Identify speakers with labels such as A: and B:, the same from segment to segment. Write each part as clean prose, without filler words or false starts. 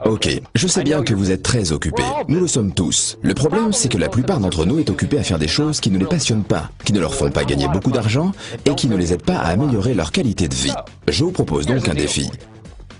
A: Ok, je sais bien que vous êtes très occupés. Nous le sommes tous. Le problème, c'est que la plupart d'entre nous est occupée à faire des choses qui ne les passionnent pas, qui ne leur font pas gagner beaucoup d'argent et qui ne les aident pas à améliorer leur qualité de vie. Je vous propose donc un défi.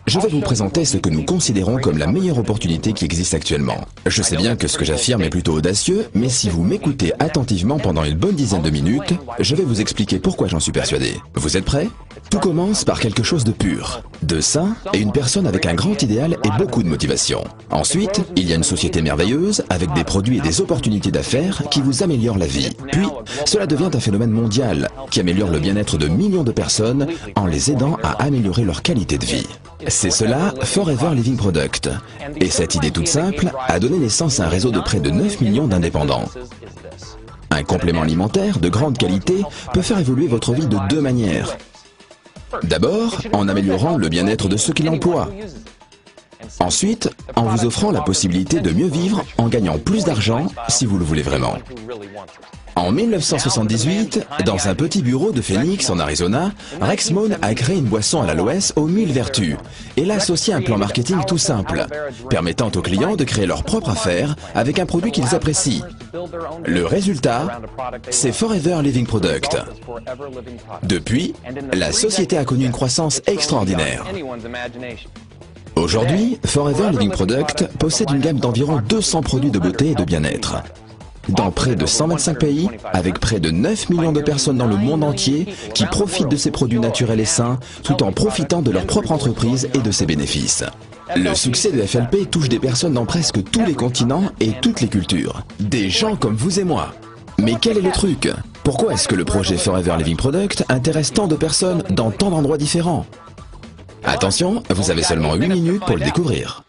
A: Je vais vous présenter ce que nous considérons comme la meilleure opportunité qui existe actuellement. Je sais bien que ce que j'affirme est plutôt audacieux, mais si vous m'écoutez attentivement pendant une bonne dizaine de minutes, je vais vous expliquer pourquoi j'en suis persuadé. Vous êtes prêts? Tout commence par quelque chose de pur, de sain et une personne avec un grand idéal et beaucoup de motivation. Ensuite, il y a une société merveilleuse avec des produits et des opportunités d'affaires qui vous améliorent la vie. Puis, cela devient un phénomène mondial qui améliore le bien-être de millions de personnes en les aidant à améliorer leur qualité de vie. C'est cela, Forever Living Product. Et cette idée toute simple a donné naissance à un réseau de près de 9 millions d'indépendants. Un complément alimentaire de grande qualité peut faire évoluer votre vie de deux manières. D'abord, en améliorant le bien-être de ceux qui l'emploient. Ensuite, en vous offrant la possibilité de mieux vivre en gagnant plus d'argent si vous le voulez vraiment. En 1978, dans un petit bureau de Phoenix en Arizona, Rex Mohn a créé une boisson à l'aloès aux 1000 vertus et l'a associé à un plan marketing tout simple, permettant aux clients de créer leur propre affaire avec un produit qu'ils apprécient. Le résultat, c'est Forever Living Product. Depuis, la société a connu une croissance extraordinaire. Aujourd'hui, Forever Living Product possède une gamme d'environ 200 produits de beauté et de bien-être. Dans près de 125 pays, avec près de 9 millions de personnes dans le monde entier qui profitent de ces produits naturels et sains, tout en profitant de leur propre entreprise et de ses bénéfices. Le succès de FLP touche des personnes dans presque tous les continents et toutes les cultures. Des gens comme vous et moi. Mais quel est le truc? Pourquoi est-ce que le projet Forever Living Product intéresse tant de personnes dans tant d'endroits différents? Attention, vous avez seulement 8 minutes pour le découvrir.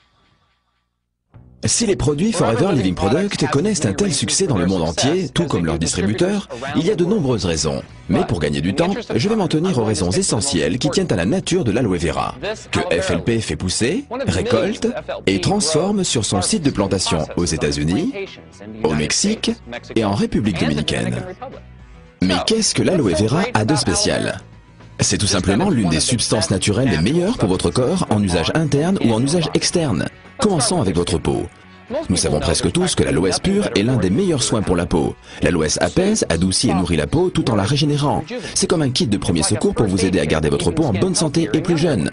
A: Si les produits Forever Living Product connaissent un tel succès dans le monde entier, tout comme leurs distributeurs, il y a de nombreuses raisons. Mais pour gagner du temps, je vais m'en tenir aux raisons essentielles qui tiennent à la nature de l'aloe vera, que FLP fait pousser, récolte et transforme sur son site de plantation aux États-Unis, au Mexique et en République dominicaine. Mais qu'est-ce que l'aloe vera a de spécial? C'est tout simplement l'une des substances naturelles les meilleures pour votre corps en usage interne ou en usage externe. Commençons avec votre peau. Nous savons presque tous que l'aloès pur est l'un des meilleurs soins pour la peau. L'aloès apaise, adoucit et nourrit la peau tout en la régénérant. C'est comme un kit de premier secours pour vous aider à garder votre peau en bonne santé et plus jeune.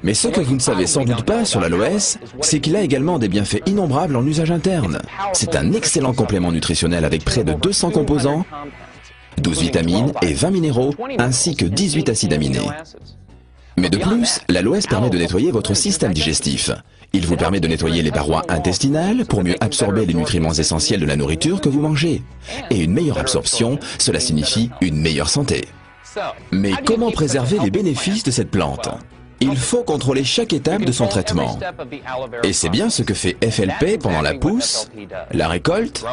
A: Mais ce que vous ne savez sans doute pas sur l'aloès, c'est qu'il a également des bienfaits innombrables en usage interne. C'est un excellent complément nutritionnel avec près de 200 composants, 12 vitamines et 20 minéraux, ainsi que 18 acides aminés. Mais de plus, l'aloès permet de nettoyer votre système digestif. Il vous permet de nettoyer les parois intestinales pour mieux absorber les nutriments essentiels de la nourriture que vous mangez. Et une meilleure absorption, cela signifie une meilleure santé. Mais comment préserver les bénéfices de cette plante? Il faut contrôler chaque étape de son traitement. Et c'est bien ce que fait FLP pendant la pousse, la récolte,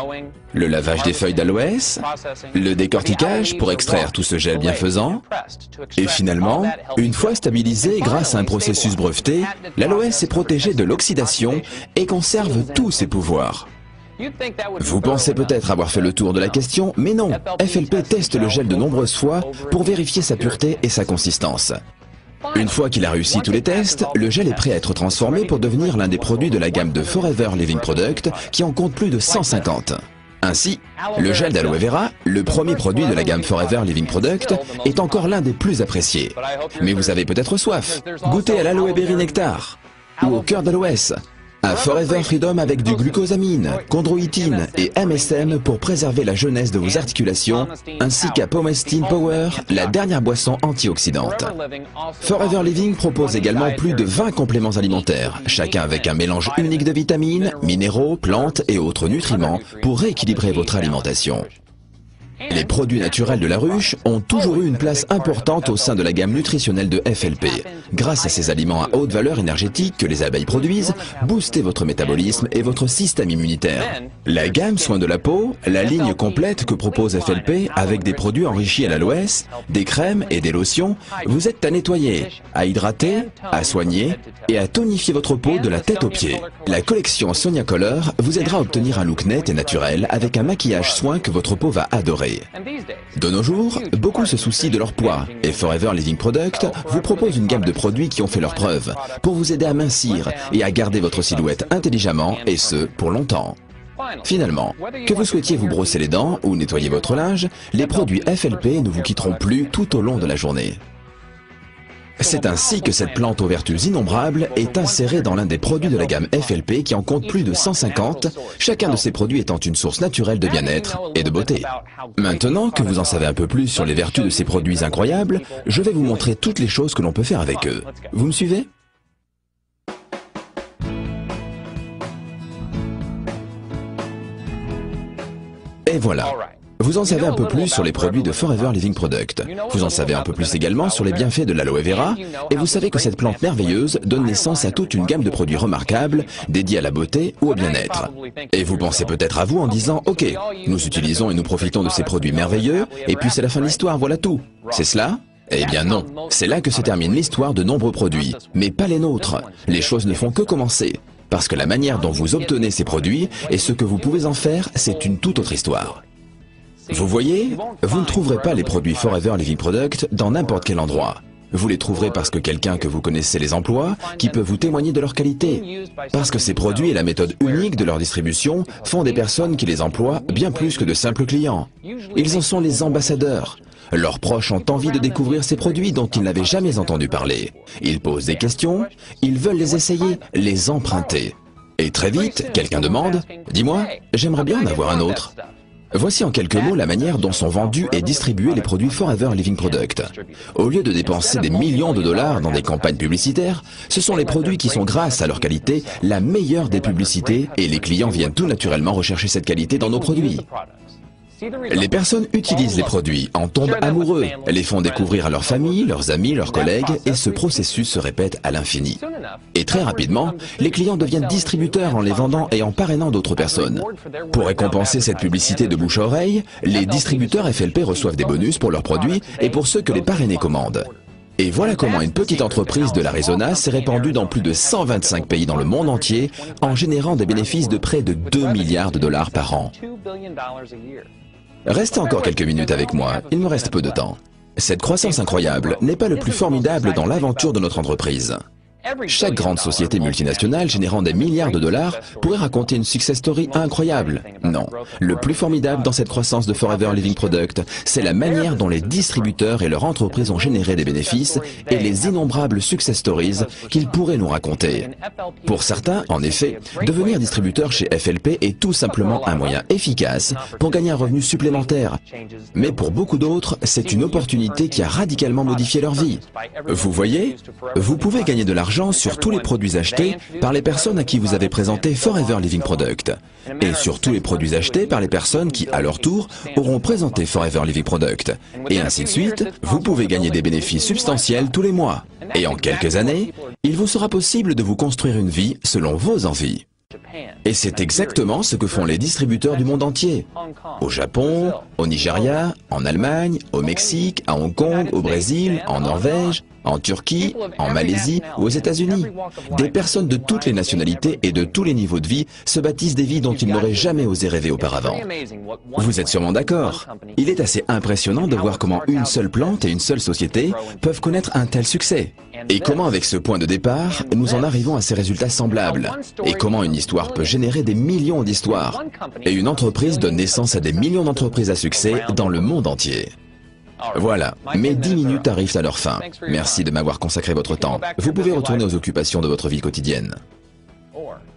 A: le lavage des feuilles d'aloès, le décortiquage pour extraire tout ce gel bienfaisant, et finalement, une fois stabilisé grâce à un processus breveté, l'aloès est protégé de l'oxydation et conserve tous ses pouvoirs. Vous pensez peut-être avoir fait le tour de la question, mais non, FLP teste le gel de nombreuses fois pour vérifier sa pureté et sa consistance. Une fois qu'il a réussi tous les tests, le gel est prêt à être transformé pour devenir l'un des produits de la gamme de Forever Living Product qui en compte plus de 150. Ainsi, le gel d'aloe vera, le premier produit de la gamme Forever Living Product, est encore l'un des plus appréciés. Mais vous avez peut-être soif. Goûtez à l'aloe berry nectar ou au cœur d'aloès, à Forever Freedom avec du glucosamine, chondroïtine et MSM pour préserver la jeunesse de vos articulations, ainsi qu'à Pomestine Power, la dernière boisson antioxydante. Forever Living propose également plus de 20 compléments alimentaires, chacun avec un mélange unique de vitamines, minéraux, plantes et autres nutriments pour rééquilibrer votre alimentation. Les produits naturels de la ruche ont toujours eu une place importante au sein de la gamme nutritionnelle de FLP. Grâce à ces aliments à haute valeur énergétique que les abeilles produisent, boostez votre métabolisme et votre système immunitaire. La gamme soins de la peau, la ligne complète que propose FLP avec des produits enrichis à l'aloès, des crèmes et des lotions, vous aide à nettoyer, à hydrater, à soigner et à tonifier votre peau de la tête aux pieds. La collection Sonia Color vous aidera à obtenir un look net et naturel avec un maquillage soin que votre peau va adorer. préparé. De nos jours, beaucoup se soucient de leur poids et Forever Living Product vous propose une gamme de produits qui ont fait leurs preuves pour vous aider à mincir et à garder votre silhouette intelligemment et ce, pour longtemps. Finalement, que vous souhaitiez vous brosser les dents ou nettoyer votre linge, les produits FLP ne vous quitteront plus tout au long de la journée. C'est ainsi que cette plante aux vertus innombrables est insérée dans l'un des produits de la gamme FLP qui en compte plus de 150, chacun de ces produits étant une source naturelle de bien-être et de beauté. Maintenant que vous en savez un peu plus sur les vertus de ces produits incroyables, je vais vous montrer toutes les choses que l'on peut faire avec eux. Vous me suivez ? Et voilà. Vous en savez un peu plus sur les produits de Forever Living Product. Vous en savez un peu plus également sur les bienfaits de l'aloe vera et vous savez que cette plante merveilleuse donne naissance à toute une gamme de produits remarquables dédiés à la beauté ou au bien-être. Et vous pensez peut-être à vous en disant « Ok, nous utilisons et nous profitons de ces produits merveilleux et puis c'est la fin de l'histoire, voilà tout. C'est cela ?» Eh bien non, c'est là que se termine l'histoire de nombreux produits, mais pas les nôtres. Les choses ne font que commencer. Parce que la manière dont vous obtenez ces produits et ce que vous pouvez en faire, c'est une toute autre histoire. Vous voyez, vous ne trouverez pas les produits Forever Living Product dans n'importe quel endroit. Vous les trouverez parce que quelqu'un que vous connaissez les emploie, qui peut vous témoigner de leur qualité. Parce que ces produits et la méthode unique de leur distribution font des personnes qui les emploient bien plus que de simples clients. Ils en sont les ambassadeurs. Leurs proches ont envie de découvrir ces produits dont ils n'avaient jamais entendu parler. Ils posent des questions, ils veulent les essayer, les emprunter. Et très vite, quelqu'un demande « Dis-moi, j'aimerais bien en avoir un autre ». Voici en quelques mots la manière dont sont vendus et distribués les produits Forever Living Product. Au lieu de dépenser des millions de dollars dans des campagnes publicitaires, ce sont les produits qui sont, grâce à leur qualité, la meilleure des publicités et les clients viennent tout naturellement rechercher cette qualité dans nos produits. Les personnes utilisent les produits, en tombent amoureux, les font découvrir à leur famille, leurs amis, leurs collègues et ce processus se répète à l'infini. Et très rapidement, les clients deviennent distributeurs en les vendant et en parrainant d'autres personnes. Pour récompenser cette publicité de bouche à oreille, les distributeurs FLP reçoivent des bonus pour leurs produits et pour ceux que les parrainés commandent. Et voilà comment une petite entreprise de l'Arizona s'est répandue dans plus de 125 pays dans le monde entier en générant des bénéfices de près de 2 milliards de dollars par an. Restez encore quelques minutes avec moi, il me reste peu de temps. Cette croissance incroyable n'est pas le plus formidable dans l'aventure de notre entreprise. Chaque grande société multinationale générant des milliards de dollars pourrait raconter une success story incroyable. Non, le plus formidable dans cette croissance de Forever Living Product, c'est la manière dont les distributeurs et leurs entreprises ont généré des bénéfices et les innombrables success stories qu'ils pourraient nous raconter. Pour certains, en effet, devenir distributeur chez FLP est tout simplement un moyen efficace pour gagner un revenu supplémentaire. Mais pour beaucoup d'autres, c'est une opportunité qui a radicalement modifié leur vie. Vous voyez, vous pouvez gagner de l'argent sur tous les produits achetés par les personnes à qui vous avez présenté Forever Living Product et sur tous les produits achetés par les personnes qui, à leur tour, auront présenté Forever Living Product. Et ainsi de suite, vous pouvez gagner des bénéfices substantiels tous les mois. Et en quelques années, il vous sera possible de vous construire une vie selon vos envies. Et c'est exactement ce que font les distributeurs du monde entier. Au Japon, au Nigeria, en Allemagne, au Mexique, à Hong Kong, au Brésil, en Norvège, en Turquie, en Malaisie ou aux États-Unis. Des personnes de toutes les nationalités et de tous les niveaux de vie se bâtissent des vies dont ils n'auraient jamais osé rêver auparavant. Vous êtes sûrement d'accord. Il est assez impressionnant de voir comment une seule plante et une seule société peuvent connaître un tel succès. Et comment avec ce point de départ, nous en arrivons à ces résultats semblables. Et comment une histoire peut générer des millions d'histoires. Et une entreprise donne naissance à des millions d'entreprises à succès dans le monde entier. Voilà, mes 10 minutes arrivent à leur fin. Merci de m'avoir consacré votre temps. Vous pouvez retourner aux occupations de votre vie quotidienne.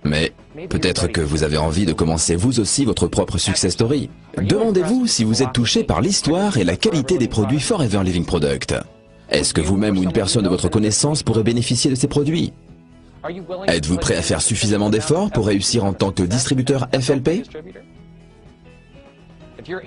A: Mais peut-être que vous avez envie de commencer vous aussi votre propre success story. Demandez-vous si vous êtes touché par l'histoire et la qualité des produits Forever Living Product. Est-ce que vous-même ou une personne de votre connaissance pourrait bénéficier de ces produits? Êtes-vous prêt à faire suffisamment d'efforts pour réussir en tant que distributeur FLP?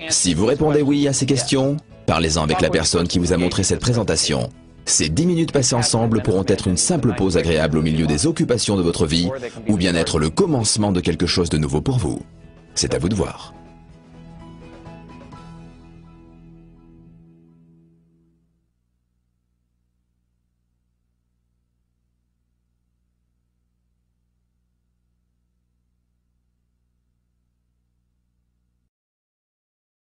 A: Si vous répondez oui à ces questions, parlez-en avec la personne qui vous a montré cette présentation. Ces 10 minutes passées ensemble pourront être une simple pause agréable au milieu des occupations de votre vie, ou bien être le commencement de quelque chose de nouveau pour vous. C'est à vous de voir.